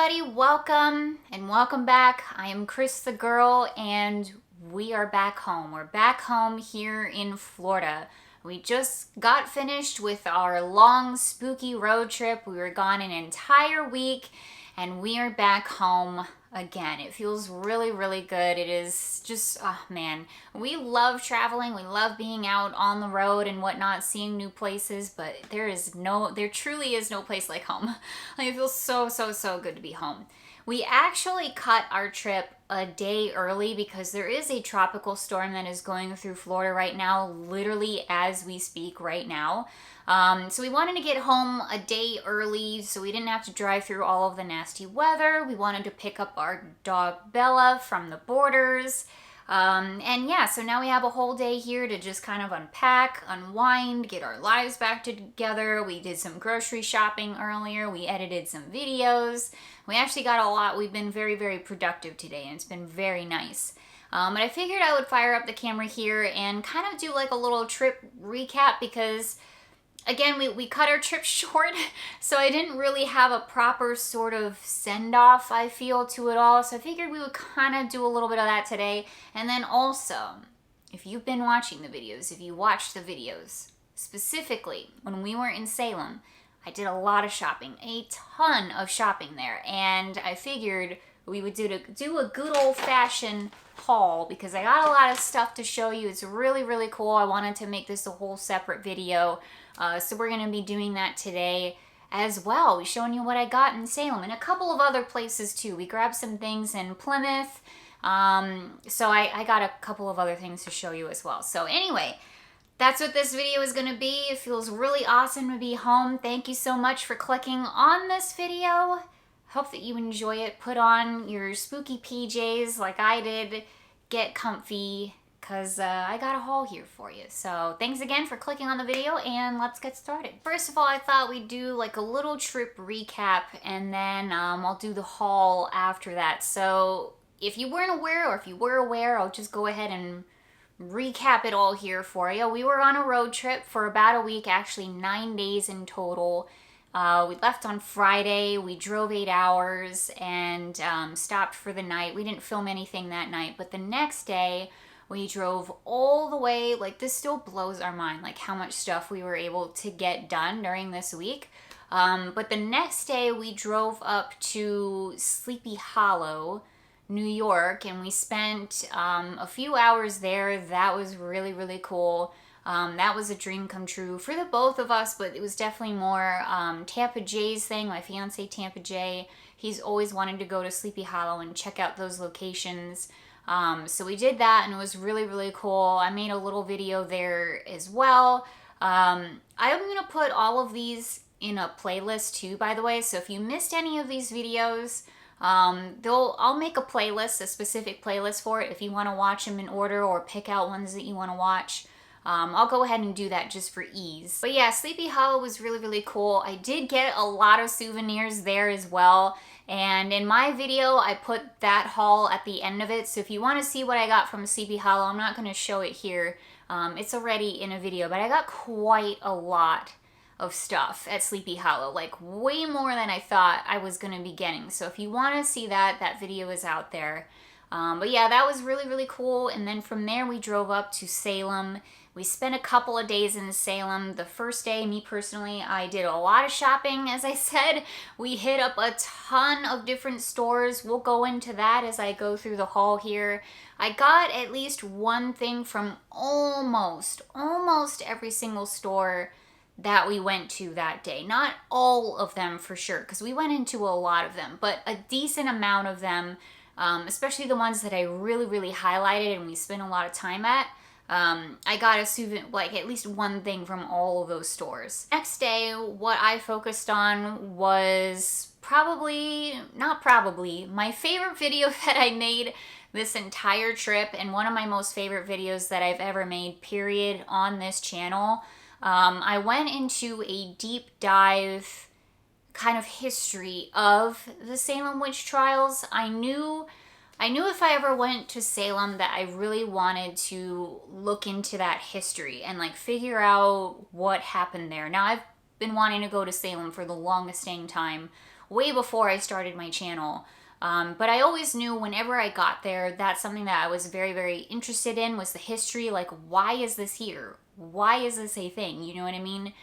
everybody, welcome and welcome back. I am CrisTheGirl and we are back home. We're back home here in Florida. We just got finished with our long spooky road trip. We were gone an entire week and we are back home again. It feels really, really good. It is just, oh man, we love traveling. We love being out on the road and whatnot, seeing new places, but there truly is no place like home. Like, it feels so, so, so good to be home. We actually cut our trip a day early because there is a tropical storm that is going through Florida right now, literally as we speak right now. So we wanted to get home a day early so we didn't have to drive through all of the nasty weather. We wanted to pick up our dog Bella from the borders. And yeah, so now we have a whole day here to just kind of unpack, unwind, get our lives back together. We did some grocery shopping earlier. We edited some videos. We actually got a lot. We've been very, very productive today and it's been very nice. But I figured I would fire up the camera here and kind of do like a little trip recap because again, we cut our trip short, so I didn't really have a proper sort of send-off, I feel, to it all. So I figured we would kind of do a little bit of that today. And then also, if you've been watching the videos, if you watched the videos, specifically when we were in Salem, I did a lot of shopping, a ton of shopping there. And I figured we would do a good old-fashioned haul because I got a lot of stuff to show you. It's really, really cool. I wanted to make this a whole separate video. So we're going to be doing that today as well. We're showing you what I got in Salem and a couple of other places too. We grabbed some things in Plymouth. So I got a couple of other things to show you as well. So anyway, that's what this video is going to be. It feels really awesome to be home. Thank you so much for clicking on this video. Hope that you enjoy it. Put on your spooky PJs like I did. Get comfy, because I got a haul here for you. So thanks again for clicking on the video and let's get started. First of all, I thought we'd do like a little trip recap and then I'll do the haul after that. So if you weren't aware or if you were aware, I'll just go ahead and recap it all here for you. We were on a road trip for about a week, actually 9 days in total. We left on Friday, we drove 8 hours and stopped for the night. We didn't film anything that night, but the next day we drove all the way, like this still blows our mind, like how much stuff we were able to get done during this week. But the next day we drove up to Sleepy Hollow, New York, and we spent a few hours there. That was really, really cool. That was a dream come true for the both of us, but it was definitely more Tampa Jay's thing. My fiance, Tampa Jay, he's always wanted to go to Sleepy Hollow and check out those locations. So we did that and it was really, really cool. I made a little video there as well. I'm going to put all of these in a playlist too, by the way. So if you missed any of these videos, I'll make a playlist, a specific playlist for it if you want to watch them in order or pick out ones that you want to watch. I'll go ahead and do that just for ease. But yeah, Sleepy Hollow was really, really cool. I did get a lot of souvenirs there as well. And in my video, I put that haul at the end of it. So if you want to see what I got from Sleepy Hollow, I'm not going to show it here. It's already in a video, but I got quite a lot of stuff at Sleepy Hollow, like way more than I thought I was going to be getting. So if you want to see that, that video is out there. But yeah, that was really, really cool. And then from there, we drove up to Salem. We spent a couple of days in Salem. The first day, me personally, I did a lot of shopping, as I said. We hit up a ton of different stores. We'll go into that as I go through the haul here. I got at least one thing from almost every single store that we went to that day. Not all of them for sure, because we went into a lot of them, but a decent amount of them, especially the ones that I really, really highlighted and we spent a lot of time at. I got a souvenir, like at least one thing from all of those stores. Next day, what I focused on was my favorite video that I made this entire trip and one of my most favorite videos that I've ever made, period, on this channel. I went into a deep dive kind of history of the Salem witch trials. I knew if I ever went to Salem that I really wanted to look into that history and like figure out what happened there. Now I've been wanting to go to Salem for the longest dang time. way before I started my channel. But I always knew whenever I got there, that's something that I was very, very interested in, was the history. Like, why is this here? Why is this a thing? You know what I mean?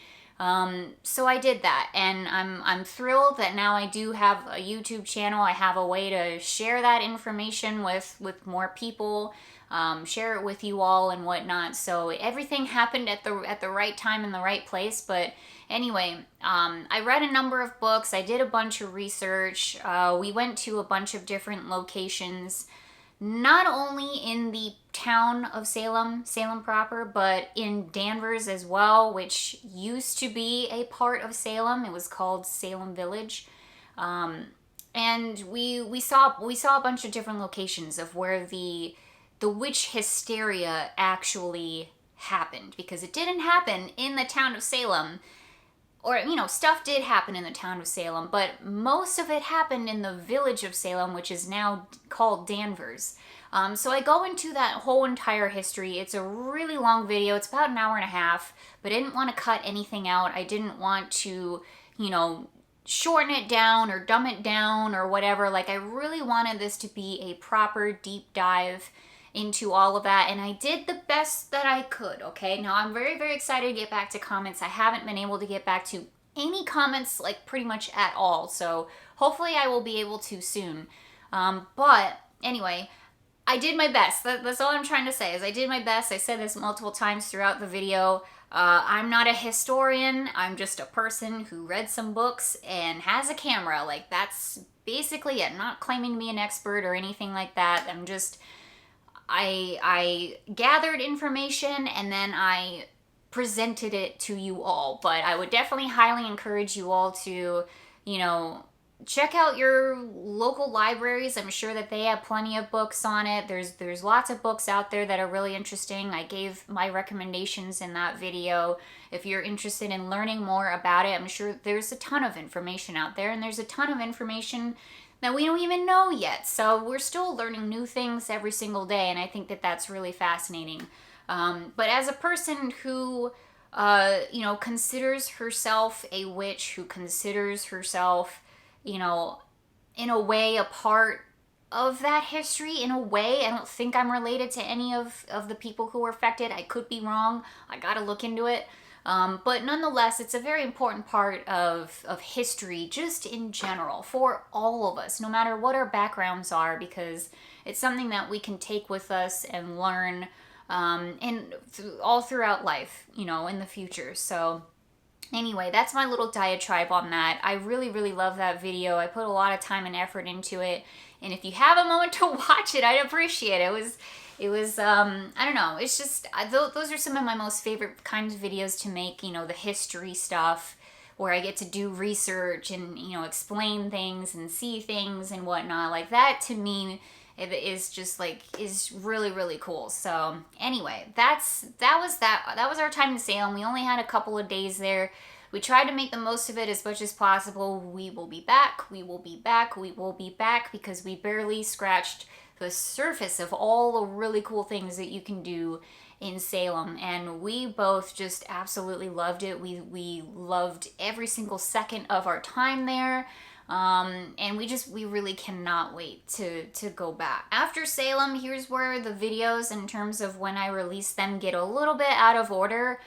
So I did that, and I'm thrilled that now I do have a YouTube channel. I have a way to share that information with more people, share it with you all and whatnot. So everything happened at the right time in the right place. But anyway, I read a number of books. I did a bunch of research. We went to a bunch of different locations, not only in the town of Salem proper, but in Danvers as well, which used to be a part of Salem. It was called Salem Village. And we saw a bunch of different locations of where the witch hysteria actually happened, because it didn't happen in the town of Salem. Or, you know, stuff did happen in the town of Salem, but most of it happened in the village of Salem, which is now called Danvers. So I go into that whole entire history. It's a really long video. It's about an hour and a half, but I didn't want to cut anything out. I didn't want to, you know, shorten it down or dumb it down or whatever. Like, I really wanted this to be a proper deep dive into all of that, and I did the best that I could, okay? Now, I'm very, very excited to get back to comments. I haven't been able to get back to any comments, like, pretty much at all, so hopefully I will be able to soon. But anyway, I did my best. That's all I'm trying to say, is I did my best. I said this multiple times throughout the video. I'm not a historian. I'm just a person who read some books and has a camera. Like, that's basically it. I'm not claiming to be an expert or anything like that. I'm just... I gathered information and then I presented it to you all. But I would definitely highly encourage you all to, you know, check out your local libraries. I'm sure that they have plenty of books on it. There's lots of books out there that are really interesting. I gave my recommendations in that video. If you're interested in learning more about it, I'm sure there's a ton of information out there, and there's a ton of information that we don't even know yet. So we're still learning new things every single day, and I think that that's really fascinating. But as a person who, you know, considers herself a witch, who considers herself, you know, in a way a part of that history, in a way, I don't think I'm related to any of the people who were affected. I could be wrong. I gotta look into it. But nonetheless, it's a very important part of history, just in general, for all of us, no matter what our backgrounds are, because it's something that we can take with us and learn all throughout life, you know, in the future. So anyway, that's my little diatribe on that. I really, really love that video. I put a lot of time and effort into it. And if you have a moment to watch it, I'd appreciate it. It was, I don't know, it's just, those are some of my most favorite kinds of videos to make, you know, the history stuff, where I get to do research and, you know, explain things and see things and whatnot. Like, that to me, it is just, like, is really, really cool. So anyway, that was our time in Salem. We only had a couple of days there. We tried to make the most of it as much as possible. We will be back, we will be back, we will be back, because we barely scratched the surface of all the really cool things that you can do in Salem, and we both just absolutely loved it. We loved every single second of our time there, and we really cannot wait to go back. After Salem, here's where the videos, in terms of when I release them, get a little bit out of order.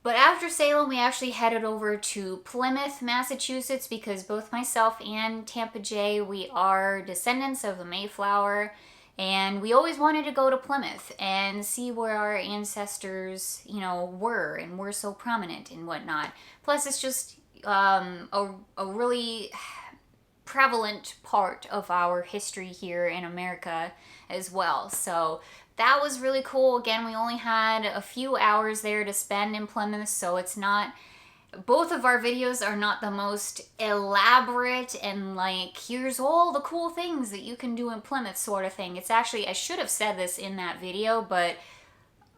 But after Salem, we actually headed over to Plymouth, Massachusetts, because both myself and Tampa Jay, we are descendants of the Mayflower, and we always wanted to go to Plymouth and see where our ancestors, you know, were and were so prominent and whatnot. Plus, it's just a really prevalent part of our history here in America as well. So that was really cool. Again, we only had a few hours there to spend in Plymouth, so it's not, both of our videos are not the most elaborate and like, here's all the cool things that you can do in Plymouth sort of thing. It's actually, I should have said this in that video, but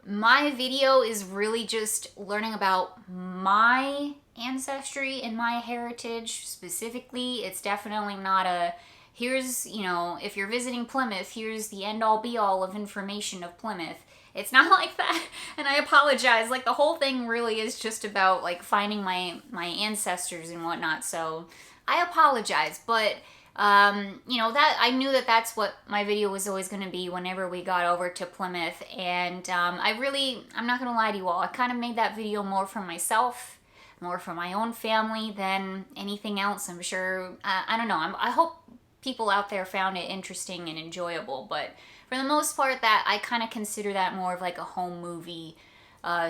my video is really just learning about my ancestry and my heritage specifically. It's definitely not a, here's, you know, if you're visiting Plymouth, here's the end-all be-all of information of Plymouth. It's not like that, and I apologize. Like, the whole thing really is just about, like, finding my ancestors and whatnot, so I apologize, but you know, that I knew that that's what my video was always going to be whenever we got over to Plymouth. And I'm not going to lie to you all, I kind of made that video more for myself, more for my own family than anything else. I'm sure, I don't know, I hope people out there found it interesting and enjoyable, but for the most part, that I kind of consider that more of like a home movie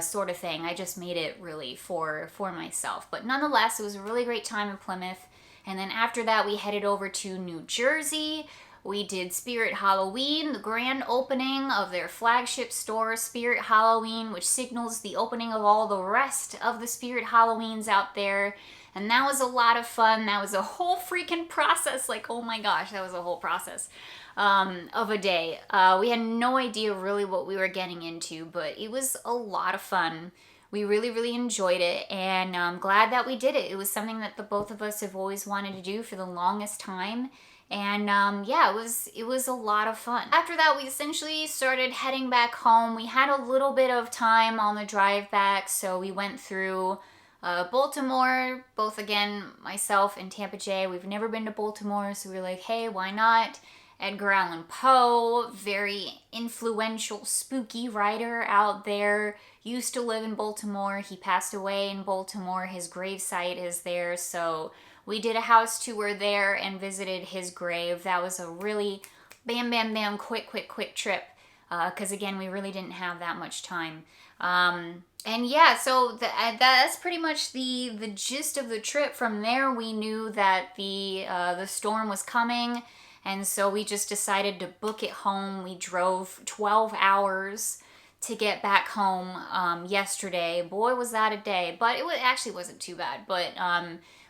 sort of thing. I just made it really for myself. But nonetheless, it was a really great time in Plymouth. And then after that, we headed over to New Jersey. We did Spirit Halloween, the grand opening of their flagship store, Spirit Halloween, which signals the opening of all the rest of the Spirit Halloweens out there. And that was a lot of fun. That was a whole freaking process. Like, oh my gosh, that was a whole process of a day. We had no idea really what we were getting into, but it was a lot of fun. We really, really enjoyed it, and I'm glad that we did it. It was something that the both of us have always wanted to do for the longest time. And yeah, it was a lot of fun. After that, we essentially started heading back home. We had a little bit of time on the drive back, so we went through Baltimore, both again, myself and Tampa Jay. We've never been to Baltimore, so we were like, hey, why not? Edgar Allan Poe, very influential, spooky writer out there, used to live in Baltimore. He passed away in Baltimore. His gravesite is there, so we did a house tour there and visited his grave. That was a really bam, bam, bam, quick trip, because again, we really didn't have that much time. And yeah, so that's pretty much the gist of the trip. From there, we knew that the storm was coming, and so we just decided to book it home. We drove 12 hours to get back home yesterday. Boy, was that a day. But it actually wasn't too bad. But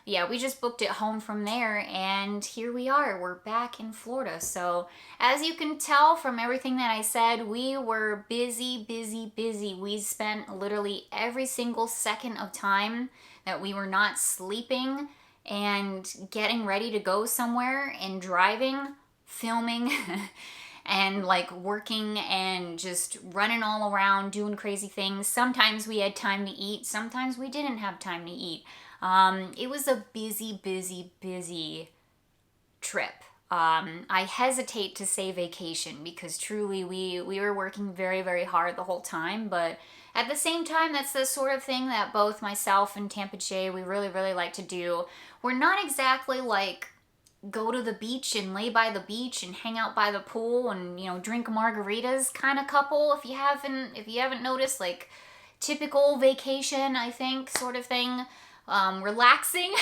yeah, we just booked it home from there, and here we are. We're back in Florida. So as you can tell from everything that I said, we were busy. We spent literally every single second of time that we were not sleeping and getting ready to go somewhere and driving, filming, and like working and just running all around doing crazy things. Sometimes we had time to eat, sometimes we didn't have time to eat. It was a busy trip. I hesitate to say vacation because truly we were working very hard the whole time, but at the same time, that's the sort of thing that both myself and Tampa Jay, we really like to do. We're not exactly like go to the beach and lay by the beach and hang out by the pool and, you know, drink margaritas kind of couple. If you haven't noticed, like typical vacation, I think, sort of thing. Relaxing.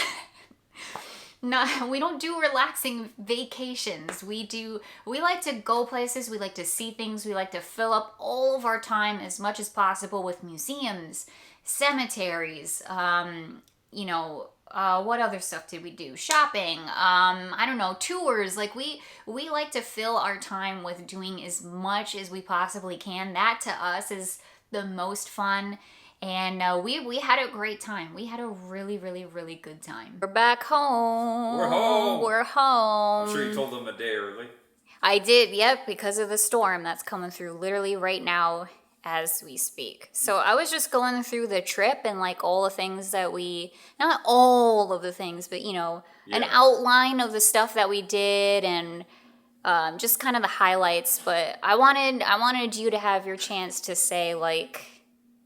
No, we don't do relaxing vacations. We like to go places, we like to see things, we like to fill up all of our time as much as possible with museums, cemeteries, you know, what other stuff did we do? Shopping, I don't know, tours. Like we like to fill our time with doing as much as we possibly can. That to us is the most fun. And we had a great time. We had a really good time. We're back home. We're home. I'm sure you told them a day early. I did, yep, because of the storm that's coming through literally right now as we speak. So I was just going through the trip and like all the things that not all of the things, but you know, an outline of the stuff that we did and just kind of the highlights. But I wanted you to have your chance to say like,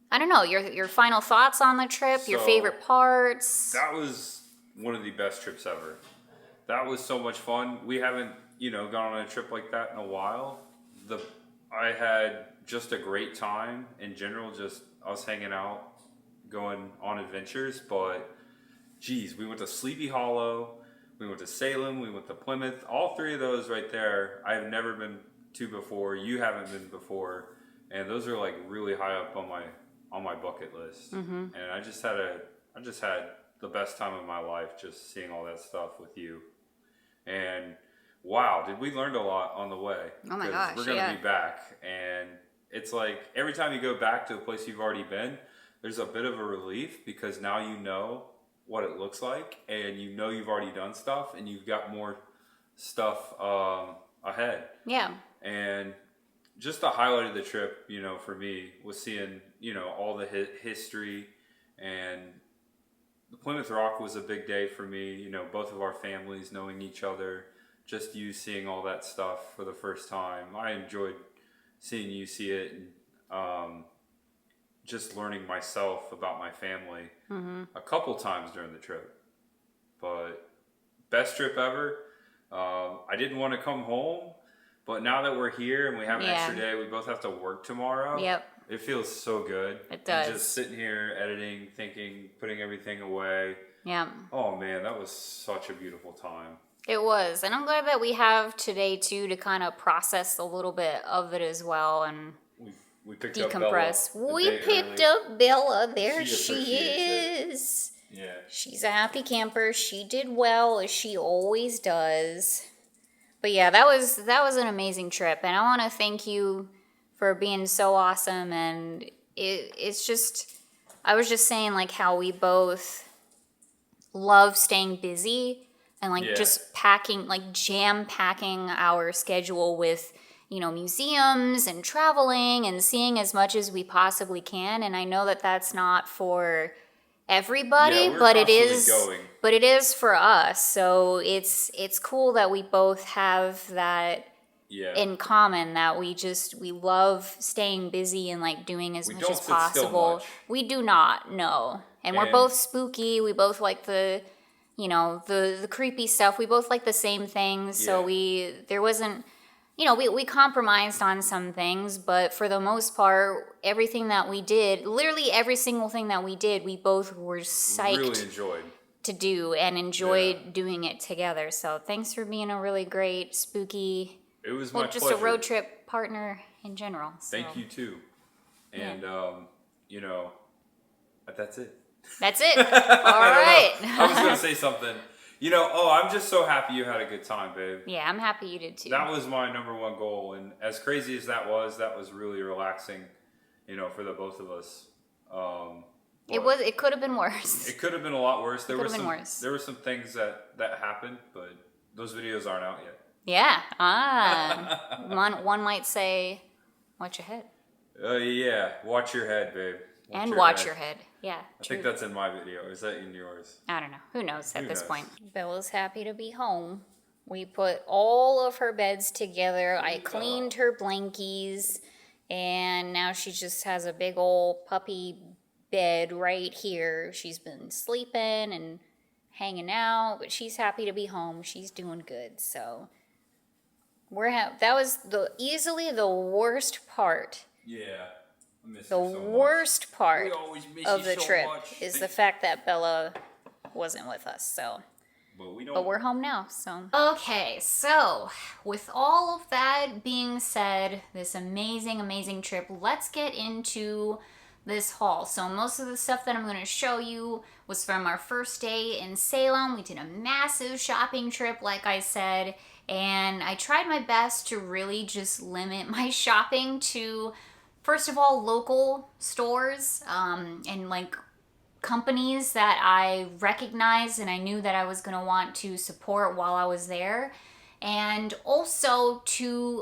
I don't know, your final thoughts on the trip, your favorite parts. That was one of the best trips ever. That was so much fun. We haven't, you know, gone on a trip like that in a while. I had just a great time in general, just us hanging out, going on adventures. But, geez, we went to Sleepy Hollow, we went to Salem, we went to Plymouth. All three of those right there, I've never been to before. You haven't been before. And those are like really high up on my bucket list. Mm-hmm. And I just had the best time of my life just seeing all that stuff with you. And wow, did we learn a lot on the way. Oh my gosh, we're going to be back. And it's like every time you go back to a place you've already been, there's a bit of a relief because now you know what it looks like and you know you've already done stuff and you've got more stuff ahead. Yeah. And just the highlight of the trip, you know, for me was seeing, you know, all the history and the Plymouth Rock was a big day for me. You know, both of our families knowing each other, just you seeing all that stuff for the first time. I enjoyed seeing you see it, and just learning myself about my family a couple times during the trip. But best trip ever. I didn't want to come home, but now that we're here and we have an extra day, we both have to work tomorrow. Yep. It feels so good. It does. And just sitting here editing, thinking, putting everything away. Yeah. Oh man, that was such a beautiful time. It was. And I'm glad that we have today too to kind of process a little bit of it as well and we picked decompress. Up Bella. We picked up Bella. There she is. It. Yeah. She's a happy camper. She did well, as she always does. But yeah, that was an amazing trip, and I want to thank you for being so awesome. And it's just, I was just saying like how we both love staying busy and like just packing, like jam packing our schedule with, you know, museums and traveling and seeing as much as we possibly can. And I know that that's not for everybody, but it is for us. So it's cool that we both have that in common, that we love staying busy and like doing as much as possible. We do not, no. And we're both spooky. We both like the, you know, the creepy stuff. We both like the same things. So there wasn't, you know, we compromised on some things, but for the most part, everything that we did, literally every single thing that we did, we both were psyched to do and enjoyed doing it together. So thanks for being a really great, spooky, it was my just pleasure. A road trip partner in general. So. Thank you too. And, you know, that's it. That's it. All right. I was going to say something. You know, I'm just so happy you had a good time, babe. Yeah, I'm happy you did too. That was my number one goal, and as crazy as that was really relaxing, you know, for the both of us. It could have been worse. It could have been a lot worse. There were some things that happened, but those videos aren't out yet. Yeah. One might say, watch your head. Yeah, watch your head, babe. Watch your head. Yeah. I think that's in my video. Is that in yours? I don't know. Who knows at this point? Bella's happy to be home. We put all of her beds together. I cleaned her blankies. And now she just has a big old puppy bed right here. She's been sleeping and hanging out, but she's happy to be home. She's doing good. So that was easily the worst part. Yeah. The worst part of the trip is the fact that Bella wasn't with us. So, but we're home now. So okay. So with all of that being said, this amazing trip, let's get into this haul. So most of the stuff that I'm going to show you was from our first day in Salem. We did a massive shopping trip, like I said, and I tried my best to really just limit my shopping to, first of all, local stores and like companies that I recognized and I knew that I was going to want to support while I was there. And also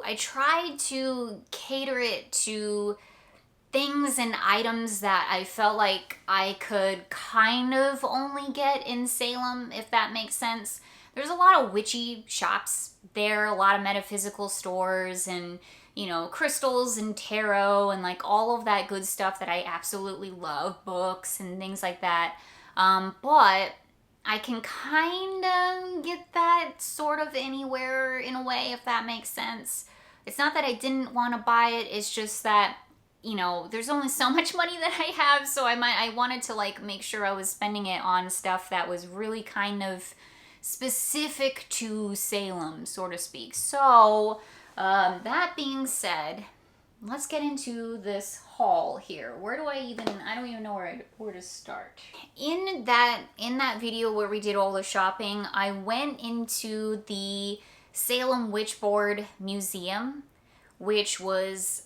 I tried to cater it to things and items that I felt like I could kind of only get in Salem, if that makes sense. There's a lot of witchy shops there, a lot of metaphysical stores and, you know, crystals and tarot and like all of that good stuff that I absolutely love, books and things like that. But I can kind of get that sort of anywhere in a way, if that makes sense. It's not that I didn't want to buy it, it's just that, you know, there's only so much money that I have, so I wanted to like make sure I was spending it on stuff that was really kind of specific to Salem, so to speak. So, that being said, let's get into this haul here. I don't even know where to start. In that video where we did all the shopping, I went into the Salem Witchboard Museum, which was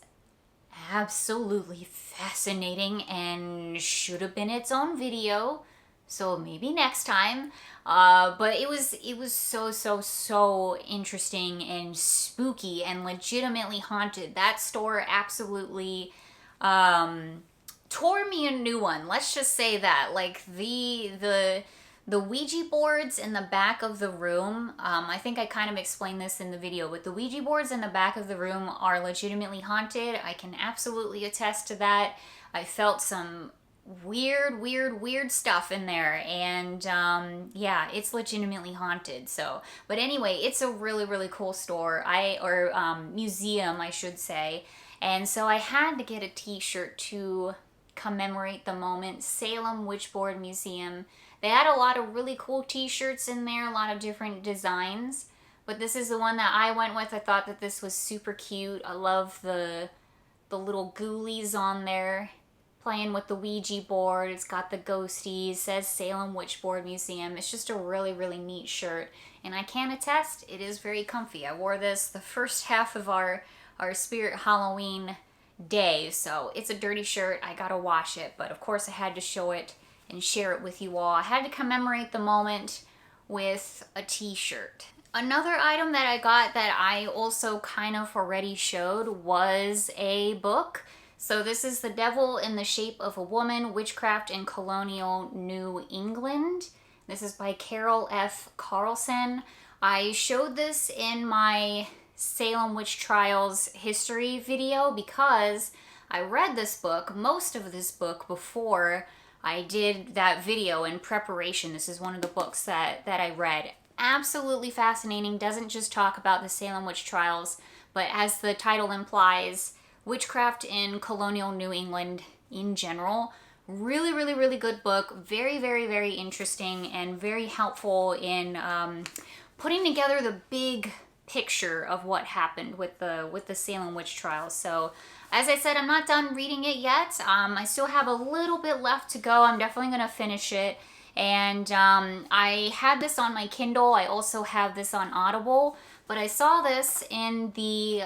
absolutely fascinating and should have been its own video. So maybe next time. But it was so interesting and spooky and legitimately haunted. That store absolutely tore me a new one. Let's just say that. Like the Ouija boards in the back of the room, I think I kind of explained this in the video, but the Ouija boards in the back of the room are legitimately haunted. I can absolutely attest to that. I felt some weird stuff in there, and yeah, it's legitimately haunted. So, but anyway, it's a really cool store, museum, I should say. And so I had to get a t-shirt to commemorate the moment. Salem Witchboard Museum. They had a lot of really cool t-shirts in there, a lot of different designs, but this is the one that I went with. I thought that this was super cute. I love the little ghoulies on there playing with the Ouija board. It's got the ghosties, says Salem Witchboard Museum. It's just a really neat shirt, and I can attest it is very comfy. I wore this the first half of our Spirit Halloween day, so it's a dirty shirt. I gotta wash it, but of course I had to show it and share it with you all. I had to commemorate the moment with a t-shirt. Another item that I got that I also kind of already showed was a book. So this is The Devil in the Shape of a Woman, Witchcraft in Colonial New England. This is by Carol F. Carlson. I showed this in my Salem Witch Trials history video because I read this book, most of this book, before I did that video in preparation. This is one of the books that I read. Absolutely fascinating. Doesn't just talk about the Salem Witch Trials, but as the title implies, witchcraft in colonial New England in general. Really good book. Very interesting and very helpful in putting together the big picture of what happened with the Salem Witch Trials. So as I said, I'm not done reading it yet. I still have a little bit left to go. I'm definitely going to finish it. And I had this on my Kindle. I also have this on Audible. But I saw this in the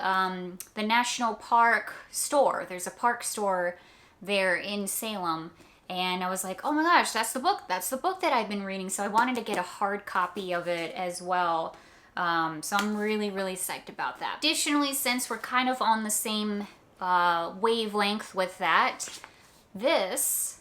National Park store. There's a park store there in Salem. And I was like, oh my gosh, that's the book. That's the book that I've been reading. So I wanted to get a hard copy of it as well. So I'm really psyched about that. Additionally, since we're kind of on the same wavelength with that, this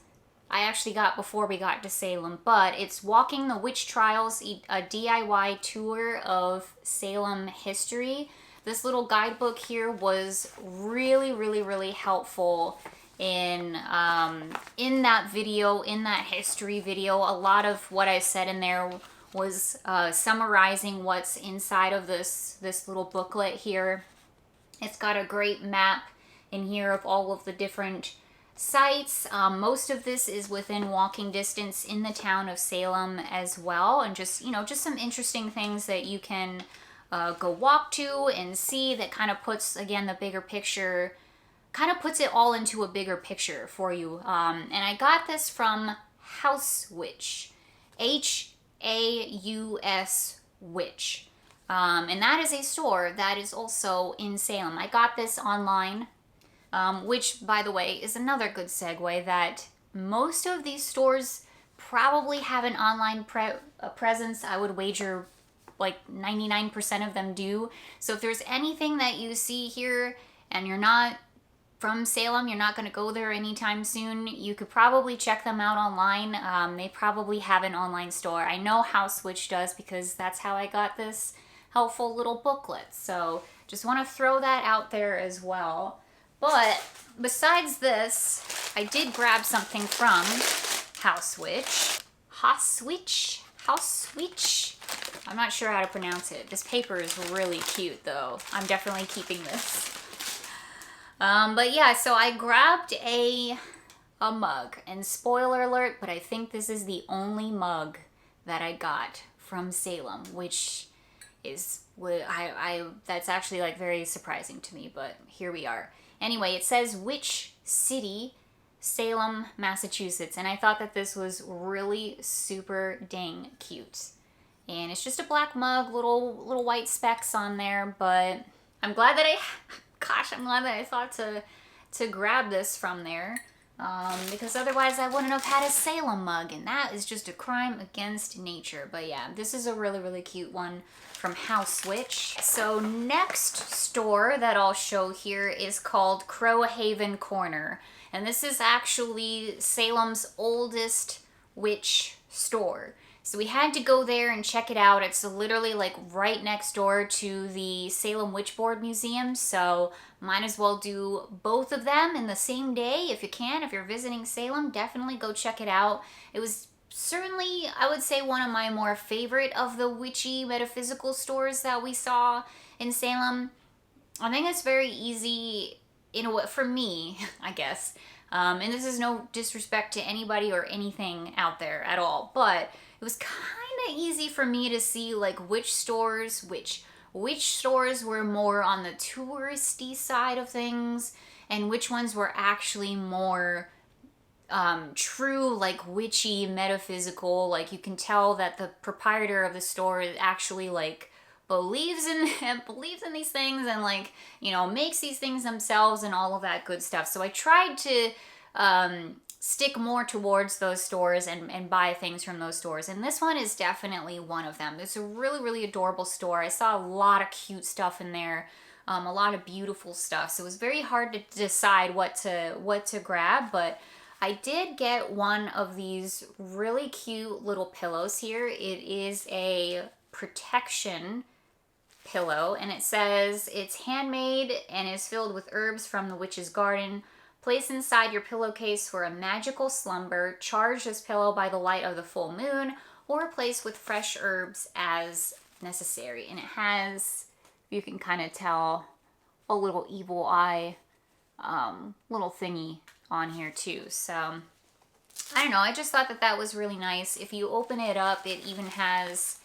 I actually got before we got to Salem, but it's Walking the Witch Trials, a DIY tour of Salem history. This little guidebook here was really helpful in that video, in that history video. A lot of what I said in there was summarizing what's inside of this little booklet here. It's got a great map in here of all of the different sites. Most of this is within walking distance in the town of Salem as well, and just some interesting things that you can go walk to and see that kind of puts, again, the bigger picture, kind of puts it all into a bigger picture for you. And I got this from House Witch, Haus Witch. And that is a store that is also in Salem. I got this online, which, by the way, is another good segue, that most of these stores probably have an online presence. I would wager like 99% of them do. So if there's anything that you see here and you're not from Salem, you're not going to go there anytime soon, you could probably check them out online. They probably have an online store. I know House Witch does, because that's how I got this helpful little booklet. So just want to throw that out there as well. But besides this, I did grab something from House Witch. House Witch. I'm not sure how to pronounce it. This paper is really cute, though. I'm definitely keeping this. But yeah, so I grabbed a mug, and spoiler alert, but I think this is the only mug that I got from Salem, which is that's actually like very surprising to me, but here we are. Anyway, it says Witch City, Salem, Massachusetts, and I thought that this was really super dang cute. And it's just a black mug, little white specks on there, but I'm glad that I'm glad that I thought to grab this from there. Because otherwise I wouldn't have had a Salem mug, and that is just a crime against nature. But yeah, this is a really, really cute one from House Switch. So next store that I'll show here is called Crowhaven Corner. And this is actually Salem's oldest witch store. So we had to go there and check it out. It's literally like right next door to the Salem Witchboard Museum. So might as well do both of them in the same day if you can. If you're visiting Salem, definitely go check it out. It was certainly, I would say, one of my more favorite of the witchy metaphysical stores that we saw in Salem. I think it's very easy in a way, for me, I guess. And this is no disrespect to anybody or anything out there at all, but it was kind of easy for me to see like which stores were more on the touristy side of things and which ones were actually more true, like witchy, metaphysical. Like you can tell that the proprietor of the store actually like believes in these things and like, you know, makes these things themselves and all of that good stuff. So I tried to stick more towards those stores and buy things from those stores. And this one is definitely one of them. It's a really, really adorable store. I saw a lot of cute stuff in there, a lot of beautiful stuff. So it was very hard to decide what to grab, but I did get one of these really cute little pillows here. It is a protection pillow, and it says it's handmade and is filled with herbs from the witch's garden. Place inside your pillowcase for a magical slumber. Charge this pillow by the light of the full moon, or replace with fresh herbs as necessary. And it has, you can kind of tell, a little evil eye little thingy on here too. So I don't know, I just thought that was really nice. If you open it up, it even has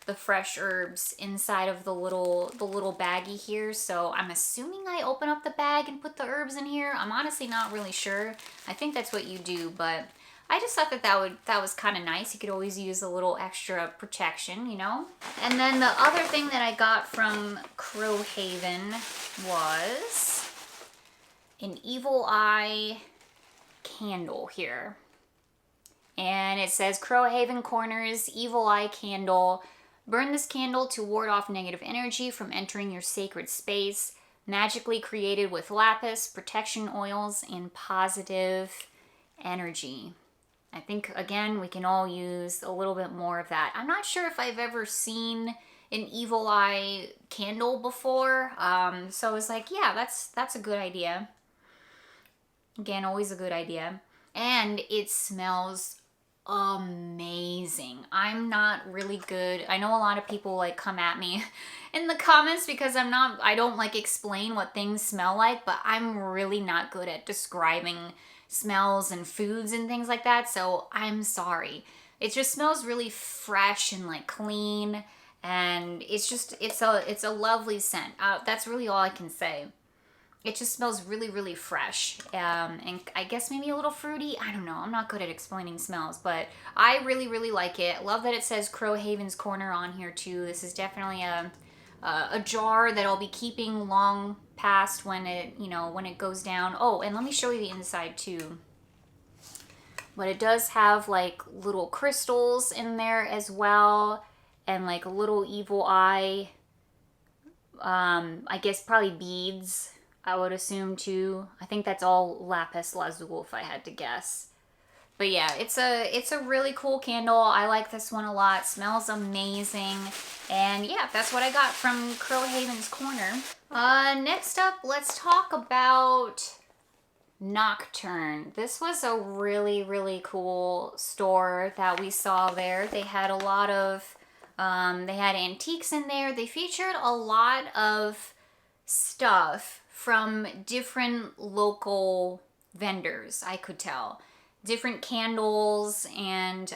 the fresh herbs inside of the little baggie here. So I'm assuming I open up the bag and put the herbs in here. I'm honestly not really sure. I think that's what you do, but I just thought that was kind of nice. You could always use a little extra protection, you know? And then the other thing that I got from Crowhaven was an evil eye candle here. And it says Crowhaven Corner's Evil Eye Candle. Burn this candle to ward off negative energy from entering your sacred space. Magically created with lapis, protection oils, and positive energy. I think, again, we can all use a little bit more of that. I'm not sure if I've ever seen an evil eye candle before. So I was like, yeah, that's a good idea. Again, always a good idea. And it smells amazing. I'm not really good. I know a lot of people like come at me in the comments because I don't like explain what things smell like, but I'm really not good at describing smells and foods and things like that. So I'm sorry. It just smells really fresh and like clean, and it's a lovely scent. That's really all I can say. It just smells really, really fresh, and I guess maybe a little fruity. I don't know. I'm not good at explaining smells, but I really, really like it. Love that it says Crowhaven's Corner on here too. This is definitely a jar that I'll be keeping long past when it goes down. Oh, and let me show you the inside too. But it does have like little crystals in there as well, and like a little evil eye. I guess probably beads, I would assume too. I think that's all lapis lazuli if I had to guess. But yeah, it's a really cool candle. I like this one a lot. Smells amazing. And yeah, that's what I got from Crowhaven's Corner. Next up, let's talk about Nocturne. This was a really, really cool store that we saw there. They had a lot of, they had antiques in there. They featured a lot of stuff from different local vendors, I could tell. Different candles and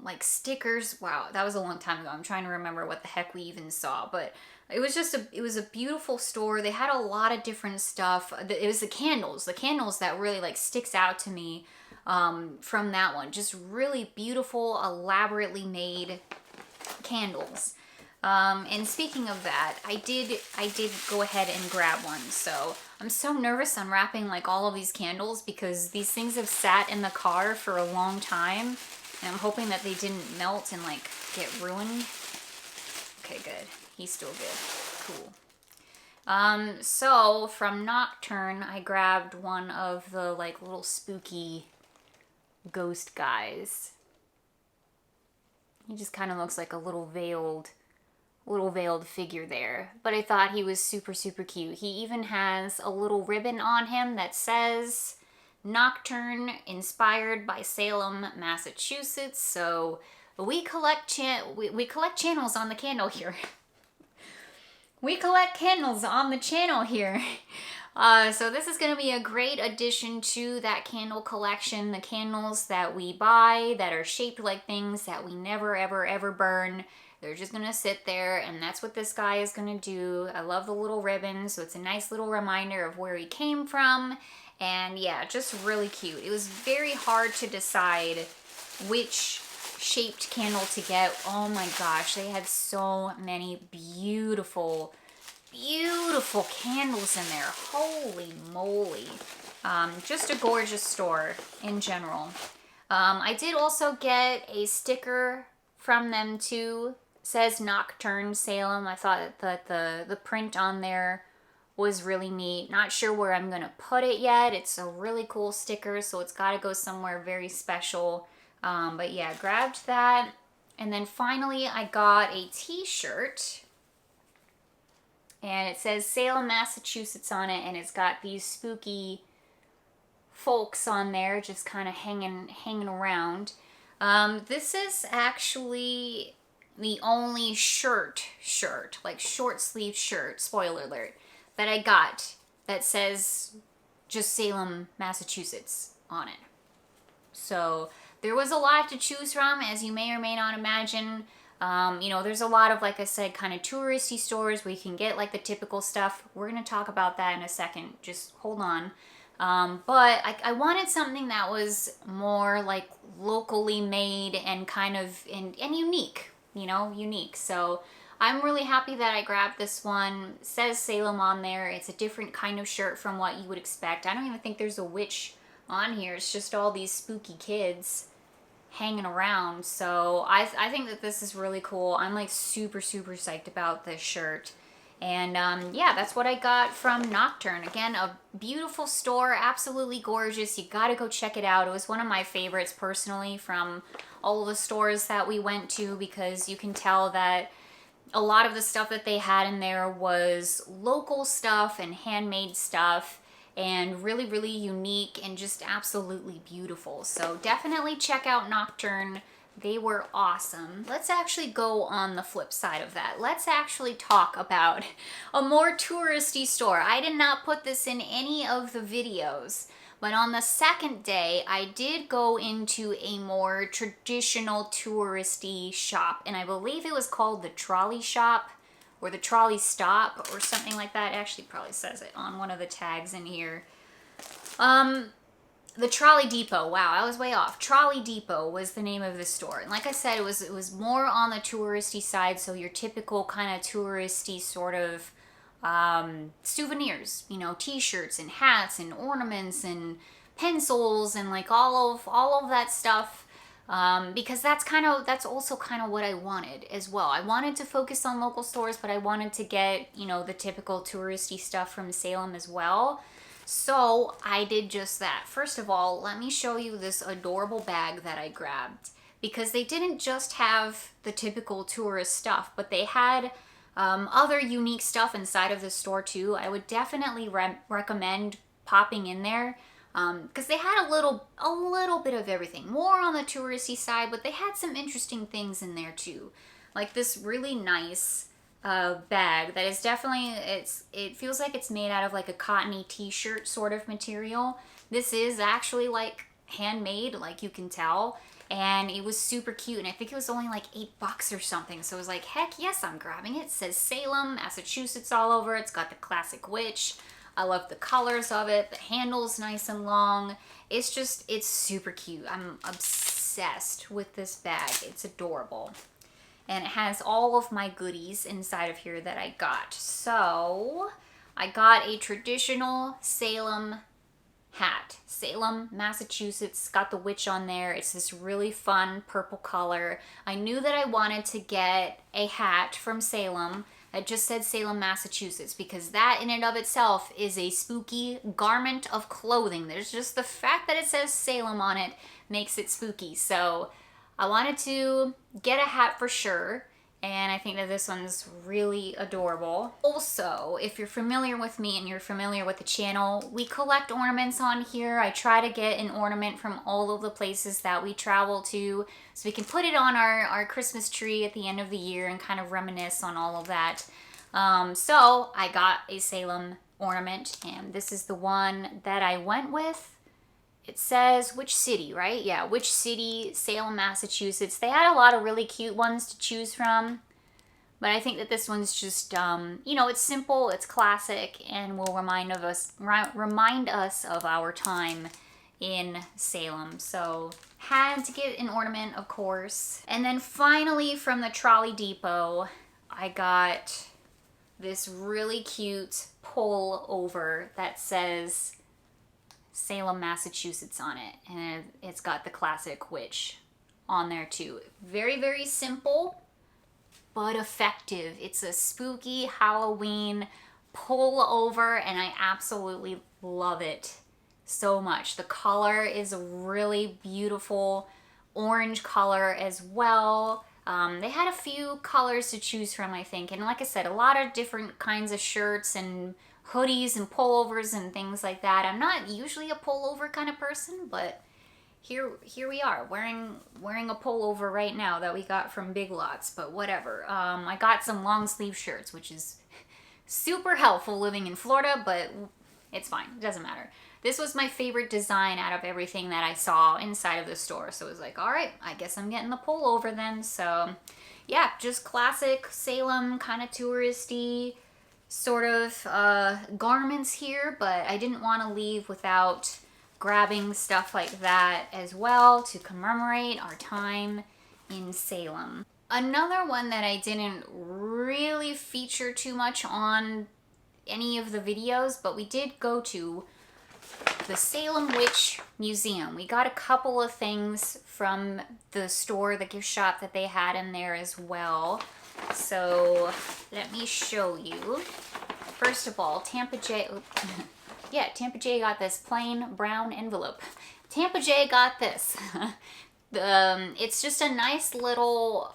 like stickers. Wow, that was a long time ago. I'm trying to remember what the heck we even saw, but it was a beautiful store. They had a lot of different stuff. It was the candles that really like sticks out to me from that one. Just really beautiful, elaborately made candles. And speaking of that, I did go ahead and grab one. So I'm so nervous unwrapping like all of these candles because these things have sat in the car for a long time. And I'm hoping that they didn't melt and like get ruined. Okay, good. He's still good. Cool. So from Nocturne, I grabbed one of the like little spooky ghost guys. He just kind of looks like a little veiled figure there. But I thought he was super, super cute. He even has a little ribbon on him that says Nocturne, inspired by Salem, Massachusetts. So we collect channels on the candle here. We collect candles on the channel here. So this is going to be a great addition to that candle collection. The candles that we buy that are shaped like things that we never, ever, ever burn. They're just going to sit there, and that's what this guy is going to do. I love the little ribbon, so it's a nice little reminder of where he came from. And yeah, just really cute. It was very hard to decide which shaped candle to get. Oh my gosh, they had so many beautiful candles in there. Holy moly. Just a gorgeous store in general. I did also get a sticker from them too. It says Nocturne Salem. I thought that the print on there was really neat. Not sure where I'm gonna put it yet. It's a really cool sticker, so it's gotta go somewhere very special. But yeah, grabbed that. And then finally I got a t-shirt. And it says Salem, Massachusetts on it, and it's got these spooky folks on there just kind of hanging around. This is actually the only shirt, like short sleeve shirt, spoiler alert, that I got that says just Salem, Massachusetts on it. So there was a lot to choose from, as you may or may not imagine. There's a lot of, like I said, kind of touristy stores where you can get like the typical stuff. We're going to talk about that in a second. Just hold on. But I wanted something that was more like locally made and kind of and unique, unique. So I'm really happy that I grabbed this one. It says Salem on there. It's a different kind of shirt from what you would expect. I don't even think there's a witch on here. It's just all these spooky kids hanging around. So I think that this is really cool. I'm like super, super psyched about this shirt. And yeah, that's what I got from Nocturne. Again, a beautiful store, absolutely gorgeous. You gotta go check it out. It was one of my favorites personally from all of the stores that we went to, because you can tell that a lot of the stuff that they had in there was local stuff and handmade stuff, and really, really unique and just absolutely beautiful. So definitely check out Nocturne. They were awesome. Let's actually go on the flip side of that. Let's actually talk about a more touristy store. I did not put this in any of the videos, but on the second day, I did go into a more traditional touristy shop, and I believe it was called the Trolley Shop, or the Trolley Stop, or something like that. It actually probably says it on one of the tags in here. The Trolley Depot. Wow, I was way off. Trolley Depot was the name of the store. And like I said, it was more on the touristy side, so your typical kind of touristy sort of souvenirs, t-shirts and hats and ornaments and pencils and like all of that stuff. Because that's also kind of what I wanted as well. I wanted to focus on local stores, but I wanted to get, the typical touristy stuff from Salem as well. So I did just that. First of all, let me show you this adorable bag that I grabbed, because they didn't just have the typical tourist stuff, but they had other unique stuff inside of the store too. I would definitely recommend popping in there. Because they had a little bit of everything, more on the touristy side, but they had some interesting things in there too, like this really nice bag that is definitely, it feels like it's made out of like a cottony t-shirt sort of material. This is actually like handmade, like you can tell, and it was super cute, and I think it was only like $8 or something, so I was like, heck yes, I'm grabbing it. It says Salem, Massachusetts all over. It's got the classic witch. I love the colors of it. The handle's nice and long. It's super cute. I'm obsessed with this bag. It's adorable. and it has all of my goodies inside of here that I got. So I got a traditional Salem hat. Salem, Massachusetts, got the witch on there. It's this really fun purple color. I knew that I wanted to get a hat from Salem that just said Salem, Massachusetts, because that in and of itself is a spooky garment of clothing. There's just the fact that it says Salem on it makes it spooky. So I wanted to get a hat for sure, and I think that this one's really adorable. Also, if you're familiar with me and you're familiar with the channel, we collect ornaments on here. I try to get an ornament from all of the places that we travel to so we can put it on our Christmas tree at the end of the year and kind of reminisce on all of that. So I got a Salem ornament, and this is the one that I went with. It says which city, right? Yeah, which city, Salem, Massachusetts. They had a lot of really cute ones to choose from, but I think that this one's just, you know, it's simple, it's classic, and will remind us of our time in Salem. So had to get an ornament, of course. And then finally from the Trolley Depot, I got this really cute pull over that says Salem, Massachusetts on it, and it's got the classic witch on there too. Very, very simple, but effective. It's a spooky Halloween pull over, and I absolutely love it so much. The color is a really beautiful orange color as well. They had a few colors to choose from, I think, and like I said, a lot of different kinds of shirts and hoodies and pullovers and things like that. I'm not usually a pullover kind of person, but here we are wearing a pullover right now that we got from Big Lots, but whatever. I got some long sleeve shirts, which is super helpful living in Florida, but it's fine. It doesn't matter. This was my favorite design out of everything that I saw inside of the store, so it was like, all right, I guess I'm getting the pullover then. So yeah, just classic Salem, kind of touristy sort of garments here, but I didn't want to leave without grabbing stuff like that as well to commemorate our time in Salem. Another one that I didn't really feature too much on any of the videos, but we did go to the Salem Witch Museum. We got a couple of things from the store, the gift shop that they had in there as well. So let me show you. First of all, Tampa Jay, yeah, Tampa Jay got this plain brown envelope. Tampa Jay got this. It's just a nice little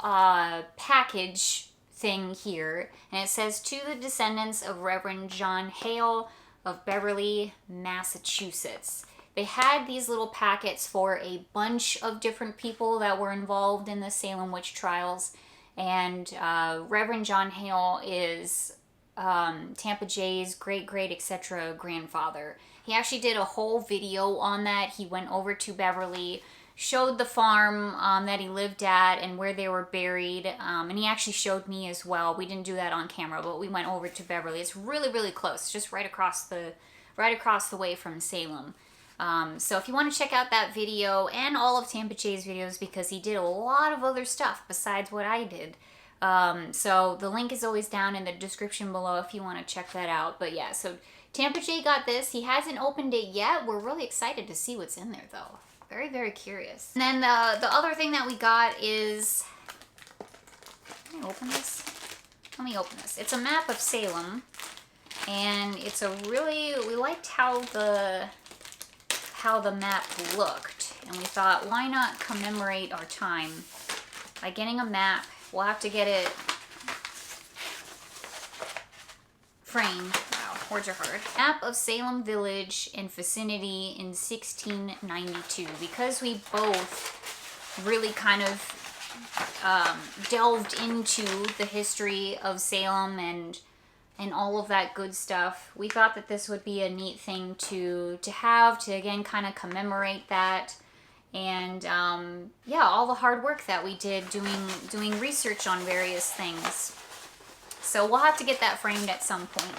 package thing here, and it says, to the descendants of Reverend John Hale of Beverly, Massachusetts. They had these little packets for a bunch of different people that were involved in the Salem witch trials, and Reverend John Hale is Tampa Jay's great etc. grandfather. He actually did a whole video on that. He went over to Beverly, showed the farm that he lived at and where they were buried, and he actually showed me as well. We didn't do that on camera, but we went over to Beverly. It's really, really close, just right across the way from Salem. So if you want to check out that video and all of Tampa Jay's videos, because he did a lot of other stuff besides what I did. So the link is always down in the description below if you want to check that out. But yeah, so Tampa Jay got this. He hasn't opened it yet. We're really excited to see what's in there though. Very, very curious. And then the other thing that we got is, can I open this? Let me open this. It's a map of Salem, and it's a really, we liked how the map looked, and we thought, why not commemorate our time by getting a map. We'll have to get it framed. Wow, words are hard. Map of Salem Village and vicinity in 1692. Because we both really kind of delved into the history of Salem and all of that good stuff, we thought that this would be a neat thing to have to again kind of commemorate that. And yeah, all the hard work that we did doing research on various things. So we'll have to get that framed at some point.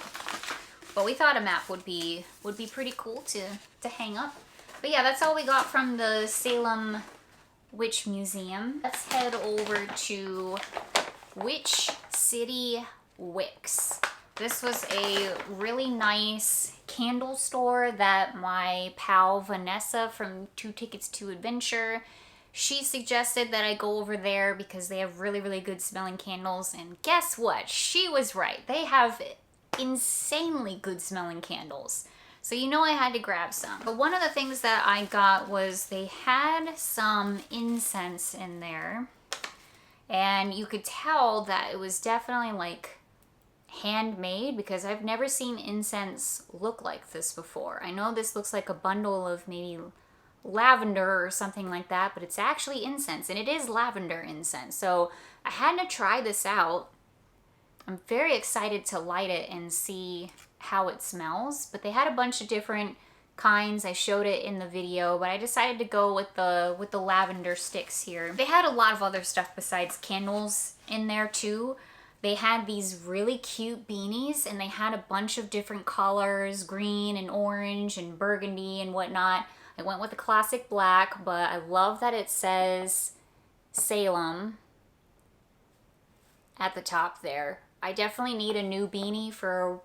But we thought a map would be pretty cool to hang up. But yeah, that's all we got from the Salem Witch Museum. Let's head over to Witch City Wicks. This was a really nice candle store that my pal Venessa from 2 Tickets to Adventure, she suggested that I go over there because they have really, really good smelling candles. And guess what? She was right. They have insanely good smelling candles. So you know I had to grab some. But one of the things that I got was they had some incense in there. And you could tell that it was definitely like handmade because I've never seen incense look like this before. I know this looks like a bundle of maybe lavender or something like that, but it's actually incense, and it is lavender incense. So I had to try this out. I'm very excited to light it and see how it smells, but they had a bunch of different kinds. I showed it in the video, but I decided to go with the lavender sticks here. They had a lot of other stuff besides candles in there too. They had these really cute beanies, and they had a bunch of different colors, green and orange and burgundy and whatnot. I went with the classic black, but I love that it says Salem at the top there. I definitely need a new beanie for,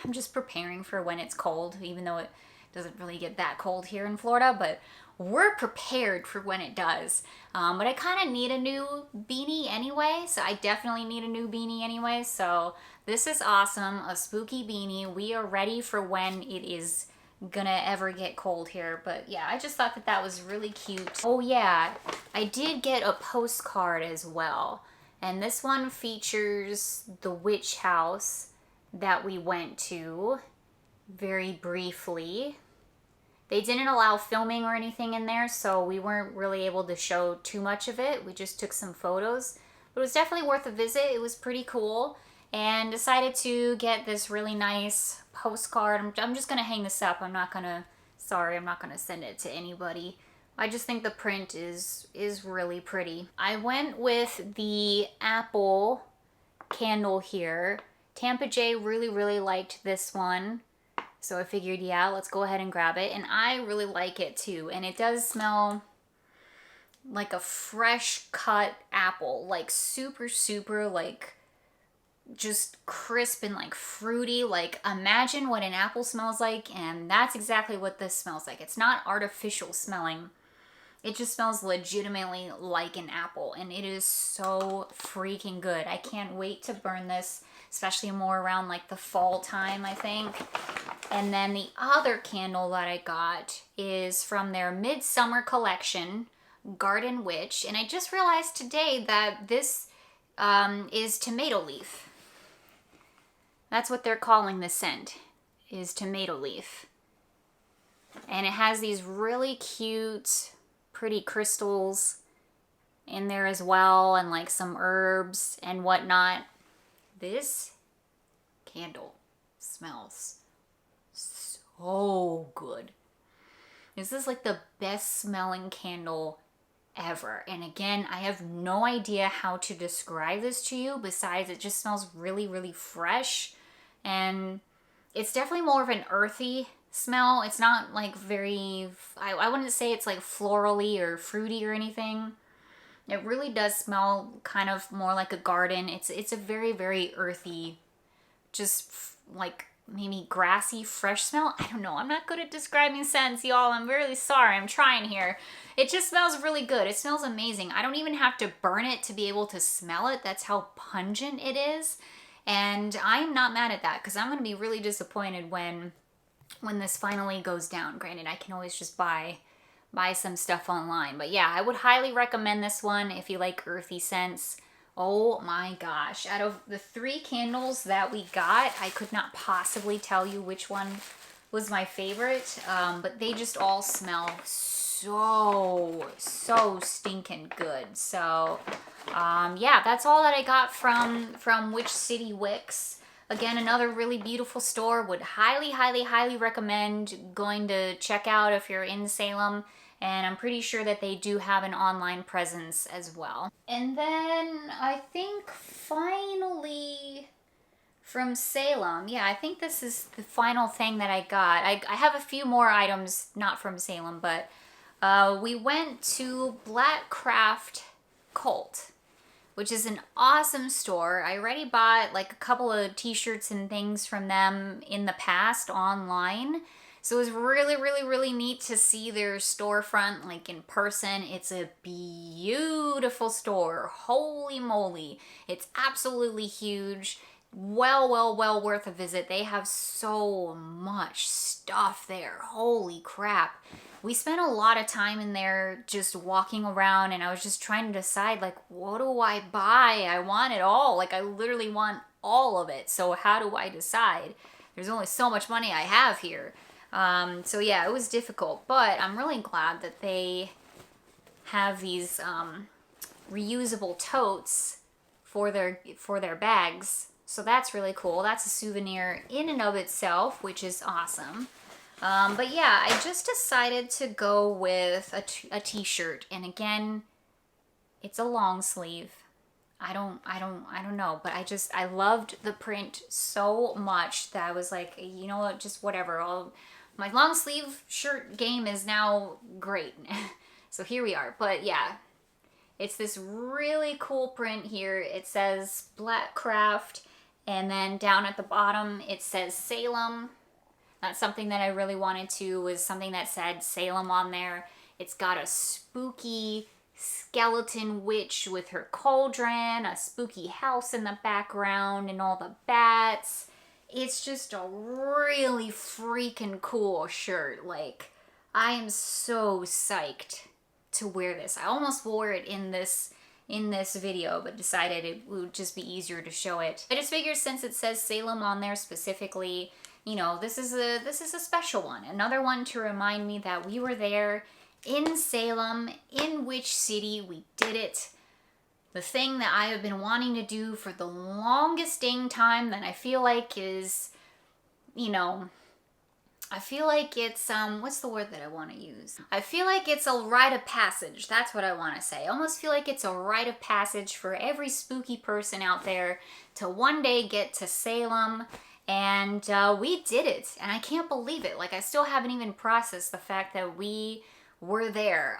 I'm just preparing for when it's cold, even though it doesn't really get that cold here in Florida, but we're prepared for when it does. But I kind of need a new beanie anyway, so I definitely need a new beanie anyway. So this is awesome, a spooky beanie. We are ready for when it is gonna ever get cold here. But yeah, I just thought that that was really cute. Oh yeah, I did get a postcard as well. And this one features the witch house that we went to very briefly. They didn't allow filming or anything in there, so we weren't really able to show too much of it. We just took some photos. But it was definitely worth a visit. It was pretty cool. And decided to get this really nice postcard. I'm just going to hang this up. I'm not going to send it to anybody. I just think the print is really pretty. I went with the apple candle here. Tampa Jay really, really liked this one. So I figured, yeah, let's go ahead and grab it. And I really like it too. And it does smell like a fresh cut apple. Like super, super like just crisp and like fruity. Like imagine what an apple smells like. And that's exactly what this smells like. It's not artificial smelling. It just smells legitimately like an apple. And it is so freaking good. I can't wait to burn this, especially more around like the fall time, I think. And then the other candle that I got is from their Midsummer collection, Garden Witch. And I just realized today that this is tomato leaf. That's what they're calling the scent, is tomato leaf. And it has these really cute, pretty crystals in there as well, and like some herbs and whatnot. This candle smells so good. This is like the best smelling candle ever. And again, I have no idea how to describe this to you besides it just smells really, really fresh. And it's definitely more of an earthy smell. It's not like very, I wouldn't say it's like florally or fruity or anything. It really does smell kind of more like a garden. It's a very, very earthy, just like maybe grassy, fresh smell. I don't know. I'm not good at describing scents, y'all. I'm really sorry. I'm trying here. It just smells really good. It smells amazing. I don't even have to burn it to be able to smell it. That's how pungent it is. And I'm not mad at that because I'm going to be really disappointed when this finally goes down. Granted, I can always just buy some stuff online. But yeah, I would highly recommend this one if you like earthy scents. Oh my gosh. Out of the 3 candles that we got, I could not possibly tell you which one was my favorite. But they just all smell so stinking good. So yeah, that's all that I got from Witch City Wicks. Again, another really beautiful store. Would highly recommend going to check out if you're in Salem. And I'm pretty sure that they do have an online presence as well. And then I think finally from Salem, yeah, I think this is the final thing that I got. I have a few more items not from Salem, but we went to Blackcraft Cult, which is an awesome store. I already bought like a couple of t-shirts and things from them in the past online. So it was really, really, really neat to see their storefront like in person. It's a beautiful store. Holy moly. It's absolutely huge. Well worth a visit. They have so much stuff there. Holy crap. We spent a lot of time in there just walking around, and I was just trying to decide, like, what do I buy? I want it all. Like, I literally want all of it. So how do I decide? There's only so much money I have here. So yeah, it was difficult, but I'm really glad that they have these reusable totes for their bags. So that's really cool. That's a souvenir in and of itself, which is awesome. But yeah, I just decided to go with a t-shirt, and again, it's a long sleeve. I don't know, but I loved the print so much that I was like, you know what, just whatever. My long sleeve shirt game is now great. So here we are. But yeah, it's this really cool print here. It says Blackcraft, and then down at the bottom it says Salem. That's something that I really wanted to, was something that said Salem on there. It's got a spooky skeleton witch with her cauldron, a spooky house in the background, and all the bats. It's just a really freaking cool shirt. Like, I am so psyched to wear this. I almost wore it in this video, but decided it would just be easier to show it. I just figured since it says Salem on there specifically, you know, this is a special one. Another one to remind me that we were there in Salem, in which city we did it. The thing that I have been wanting to do for the longest dang time, that I feel like is, you know, I feel like it's, what's the word that I want to use? I feel like it's a rite of passage. That's what I want to say. I almost feel like it's a rite of passage for every spooky person out there to one day get to Salem. And we did it. And I can't believe it. Like, I still haven't even processed the fact that we were there.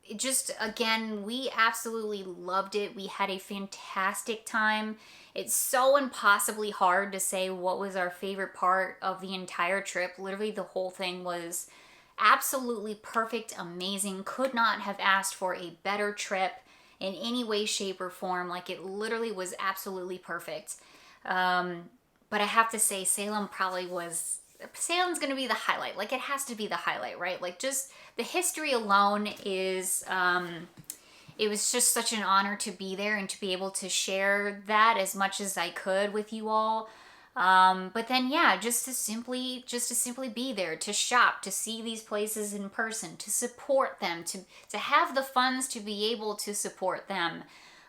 It just, again, we absolutely loved it. We had a fantastic time. It's so impossibly hard to say what was our favorite part of the entire trip. Literally, the whole thing was absolutely perfect, amazing. Could not have asked for a better trip in any way, shape, or form. Like, it literally was absolutely perfect. But I have to say, Salem's going to be the highlight. Like, it has to be the highlight, right? Like, just the history alone is, it was just such an honor to be there and to be able to share that as much as I could with you all. But then, yeah, just to simply be there, to shop, to see these places in person, to support them, to have the funds to be able to support them,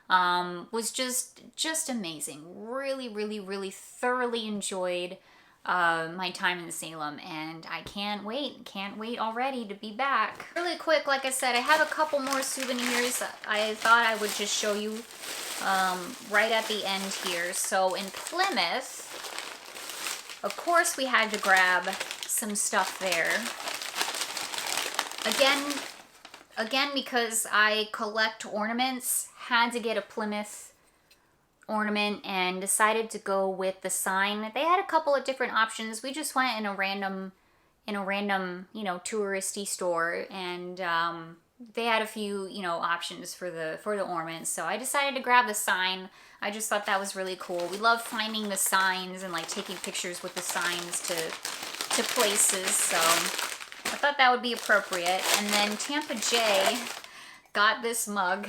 was just amazing. Really, really, really thoroughly enjoyed my time in Salem, and I can't wait already to be back. Really quick, like I said, I have a couple more souvenirs I thought I would just show you right at the end here. So in Plymouth, of course, we had to grab some stuff there. Again, because I collect ornaments, had to get a Plymouth ornament and decided to go with the sign. They had a couple of different options. We just went in a random, you know, touristy store, and they had a few, you know, options for the ornaments. So I decided to grab the sign. I just thought that was really cool. We love finding the signs and like taking pictures with the signs to places. So I thought that would be appropriate. And then Tampa Jay got this mug.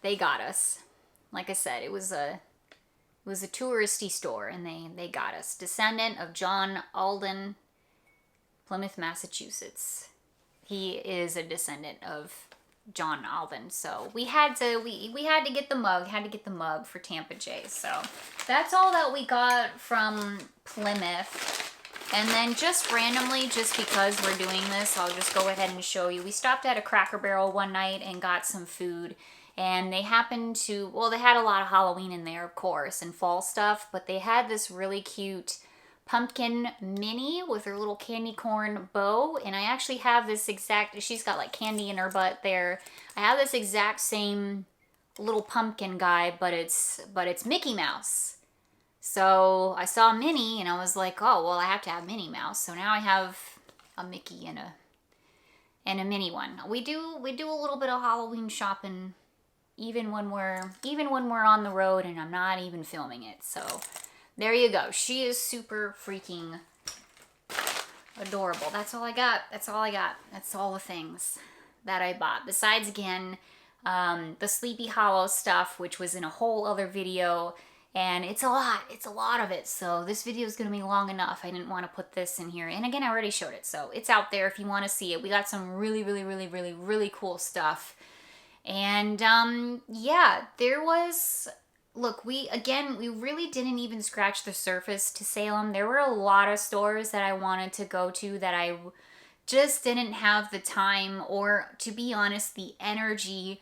They got us. Like I said, it was a touristy store, and they got us. Descendant of John Alden, Plymouth, Massachusetts. He is a descendant of John Alden, so we had to get the mug for Tampa Jay. So that's all that we got from Plymouth. And then just randomly, just because we're doing this, I'll just go ahead and show you. We stopped at a Cracker Barrel one night and got some food. And they happened to, well, they had a lot of Halloween in there, of course, and fall stuff, but they had this really cute pumpkin mini with her little candy corn bow. And I actually have this exact, she's got like candy in her butt there. I have this exact same little pumpkin guy, but it's Mickey Mouse. So I saw Minnie and I was like, oh, well, I have to have Minnie Mouse. So now I have a Mickey and a Minnie one. We do a little bit of Halloween shopping even when we're on the road and I'm not even filming it. So there you go. She is super freaking adorable. That's all I got. That's all I got. That's all the things that I bought. Besides, again, the Sleepy Hollow stuff, which was in a whole other video. And it's a lot. It's a lot of it. So this video is going to be long enough. I didn't want to put this in here. And again, I already showed it. So it's out there if you want to see it. We got some really, really, really, really, really cool stuff. And yeah, there was... Look, we really didn't even scratch the surface to Salem. There were a lot of stores that I wanted to go to that I just didn't have the time or, to be honest, the energy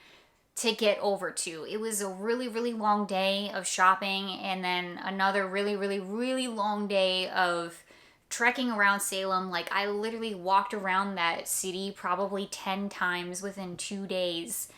to get over to. It was a really, really long day of shopping and then another really, really, really long day of trekking around Salem. Like, I literally walked around that city probably 10 times within 2 days.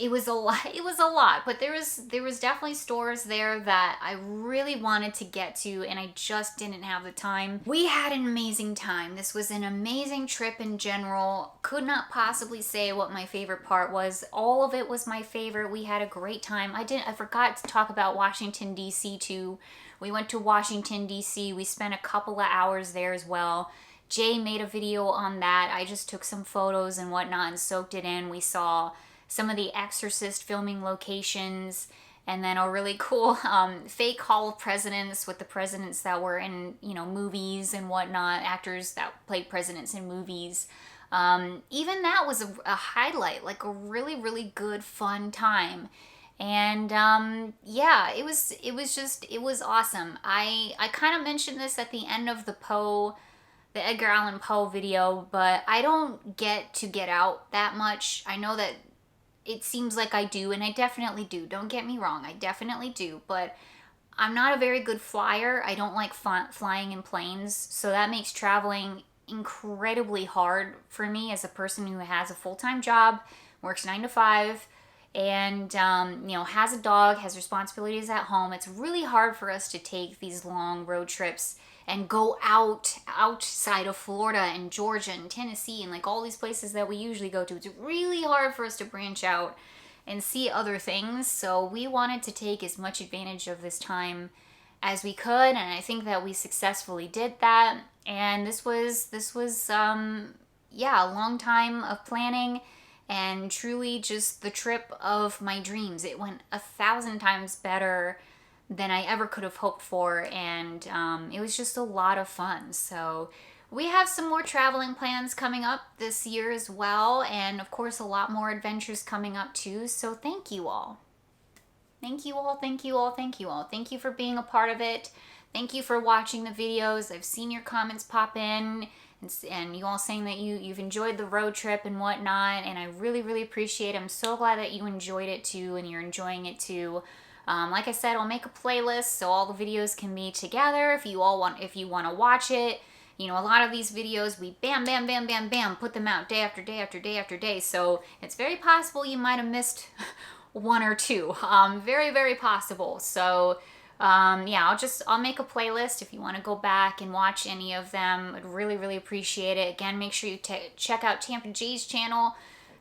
It was a lot, but there was definitely stores there that I really wanted to get to and I just didn't have the time. We had an amazing time. This was an amazing trip in general. Could not possibly say what my favorite part was. All of it was my favorite. We had a great time. I forgot to talk about Washington, D.C. too. We went to Washington, D.C. We spent a couple of hours there as well. Jay made a video on that. I just took some photos and whatnot and soaked it in. We saw some of the Exorcist filming locations, and then a really cool fake Hall of Presidents with the presidents that were in, movies and whatnot, actors that played presidents in movies. Even that was a highlight, like a really, really good, fun time. And yeah, it was awesome. I kind of mentioned this at the end of the Edgar Allan Poe video, but I don't get out that much. I know that it seems like I do, and I definitely do. Don't get me wrong, I definitely do, but I'm not a very good flyer. I don't like flying in planes, so that makes traveling incredibly hard for me as a person who has a full-time job, works 9 to 5, and has a dog, has responsibilities at home. It's really hard for us to take these long road trips and go outside of Florida and Georgia and Tennessee and like all these places that we usually go to. It's really hard for us to branch out and see other things. So we wanted to take as much advantage of this time as we could, and I think that we successfully did that. And this was a long time of planning and truly just the trip of my dreams. It went 1,000 times better than I ever could have hoped for, and it was just a lot of fun. So we have some more traveling plans coming up this year as well, and of course a lot more adventures coming up too. So thank you all. Thank you all, thank you all, thank you all. Thank you for being a part of it. Thank you for watching the videos. I've seen your comments pop in and you all saying that you've enjoyed the road trip and whatnot, and I really, really appreciate it. I'm so glad that you enjoyed it too and you're enjoying it too. Like I said, I'll make a playlist so all the videos can be together if you want to watch it. A lot of these videos, we bam, bam, bam, bam, bam, put them out day after day after day after day. So it's very possible you might have missed one or two. Very, very possible. So yeah, I'll make a playlist if you want to go back and watch any of them. I'd really, really appreciate it. Again, make sure you check out Tampa Jay's channel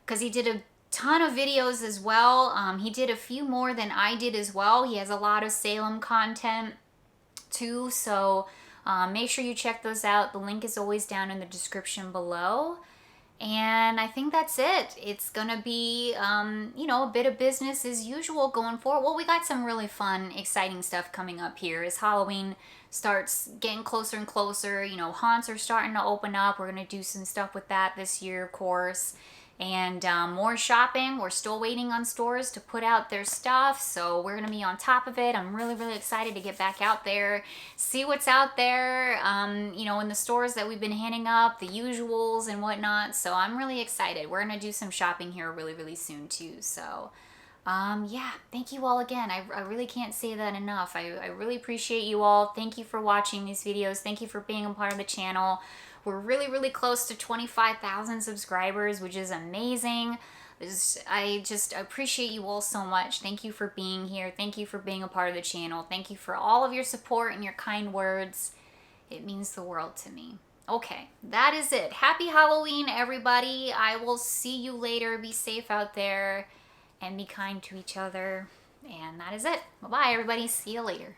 because he did a ton of videos as well. He did a few more than I did as well. He has a lot of Salem content too, so make sure you check those out. The link is always down in the description below. And I think that's it. It's gonna be a bit of business as usual going forward. Well, we got some really fun, exciting stuff coming up here as Halloween starts getting closer and closer. Haunts are starting to open up. We're gonna do some stuff with that this year, of course. And more shopping. We're still waiting on stores to put out their stuff, so we're going to be on top of it. I'm really, really excited to get back out there, see what's out there, in the stores that we've been hitting up, the usuals and whatnot. So I'm really excited. We're going to do some shopping here really, really soon too. So yeah, thank you all again. I really can't say that enough. I really appreciate you all. Thank you for watching these videos. Thank you for being a part of the channel. We're really, really close to 25,000 subscribers, which is amazing. I just appreciate you all so much. Thank you for being here. Thank you for being a part of the channel. Thank you for all of your support and your kind words. It means the world to me. Okay, that is it. Happy Halloween, everybody. I will see you later. Be safe out there and be kind to each other. And that is it. Bye-bye, everybody. See you later.